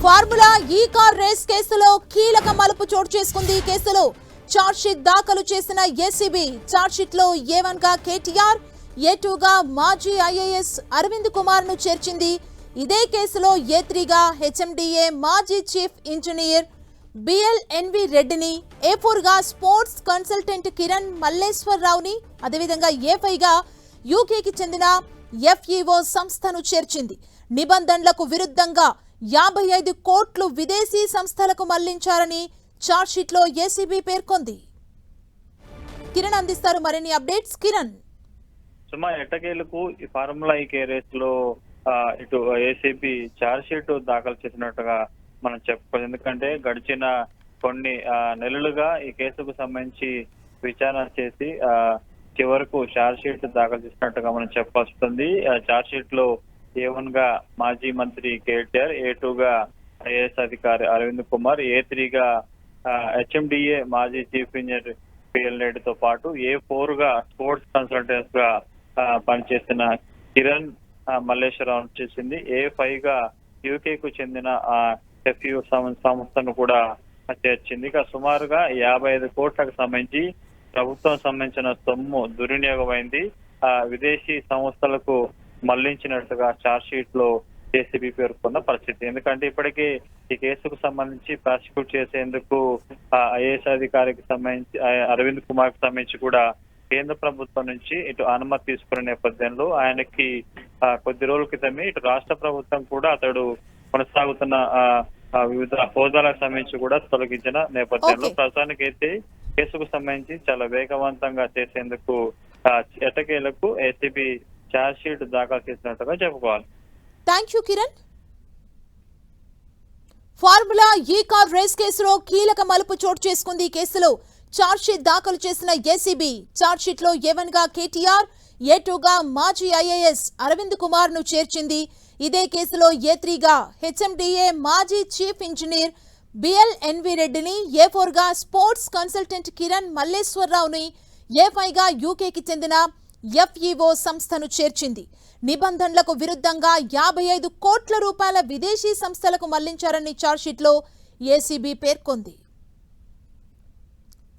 Formula ఈ car race కేసులో కీలక మలుపు చోటు చేసుకుంది. ఈ కేసులో చార్జ్షీట్ దాఖలు చేసిన ఏసీబీ చార్జ్షీట్ లో A1 గా కేటీఆర్, A2 గా మాజీ ఐఏఎస్ అరవింద్ కుమార్ ను చేర్చింది. ఇదే కేసులో A3 గా HMDA మాజీ చీఫ్ ఇంజనీర్ BLNV రెడ్డిని, A4 గా స్పోర్ట్స్ కన్సల్టెంట్ కిరణ్ మల్లేశ్వరరావుని, అదేవిధంగా A5 గా యూకేకి చెందిన FEO సంస్థను చేర్చింది. నిబంధనలకు విరుద్ధంగా 55 కోట్లు విదేశీ సంస్థలకు మళ్లించారని చార్జ్షీట్ లో ఏసీబీ పేర్కొంది. కిరణ్ అందిస్తారు మరిన్ని అప్డేట్స్. కిరణ్, సుమా ఎట్టకేలకు ఈ ఫార్ములా ఈ రేస్ లో ఇటు ఏసీబీ చార్జ్షీట్ దాఖలు చేసినట్టుగా మనం చెప్పుకోవచ్చు. ఎందుకంటే గడిచిన కొన్ని నెలలుగా ఈ కేసుకు సంబంధించి విచారణ చేసి చివరకు చార్జ్షీట్ దాఖలు చేసినట్టుగా మనం చెప్పొస్తుంది. చార్జ్షీట్ లో A1 గా మాజీ మంత్రి కేటీఆర్, A2 గా ఐఏఎస్ అధికారి అరవింద్ కుమార్, A3 గా HMDA మాజీ చీఫ్ ఇంజనీర్ PL రెడ్డితో పాటు A4 గా స్పోర్ట్స్ కన్సల్టెంట్స్ గా పనిచేసిన కిరణ్ మల్లేశ్వరరావు చేసింది. A5 గా యూకే కు చెందిన FEO సంస్థను కూడా చేర్చింది. ఇక సుమారుగా 55 కోట్లకు సంబంధించి ప్రభుత్వం సంబంధించిన సొమ్ము దుర్వినియోగమైంది, విదేశీ సంస్థలకు మళ్లించినట్టుగా చార్జ్షీట్ లో ఏసీబీ పేర్కొన్న పరిస్థితి. ఎందుకంటే ఇప్పటికీ ఈ కేసుకు సంబంధించి ప్రాసిక్యూట్ చేసేందుకు ఐఏఎస్ అధికారికి సంబంధించి అరవింద్ కుమార్ కి సంబంధించి కూడా కేంద్ర ప్రభుత్వం నుంచి ఇటు అనుమతి తీసుకున్న నేపథ్యంలో ఆయనకి కొద్ది రోజుల క్రితమే ఇటు రాష్ట్ర ప్రభుత్వం కూడా అతడు కొనసాగుతున్న వివిధ హోదాలకు సంబంధించి కూడా తొలగించిన నేపథ్యంలో ప్రస్తుతానికైతే కేసుకు సంబంధించి చాలా వేగవంతంగా చేసేందుకు ఎట్టకేలకు ఏసీబీ చార్జ్షీట్ దాఖలు చేసినట్టుగా చెప్పుకోవాలి. Thank you Kiran. ఫార్ములా ఈ కార్ రేస్ కేసులో కీలక మలుపు చోటు చేసుకుంది. ఈ కేసులో చార్జ్షీట్ దాఖలు చేసిన ఏసీబీ చార్జ్షీట్ లో A1 గా కేటీఆర్, A2 గా మాజీ ఐఏఎస్ అరవింద్ కుమార్ ను చేర్చింది. ఇదే కేసులో A3 గా HMDA మాజీ చీఫ్ ఇంజనీర్ BLNV రెడ్డిని, A4 గా స్పోర్ట్స్ కన్సల్టెంట్ కిరణ్ మల్లేశ్వరరావుని, A5 గా యూకేకి చెందిన FEO సంస్థను చేర్చింది. నిబంధనలకు విరుద్ధంగా 55 కోట్ల రూపాయల విదేశీ సంస్థలకు మళ్లించారని చార్జ్షీట్ లో ఏసీబీ పేర్కొంది.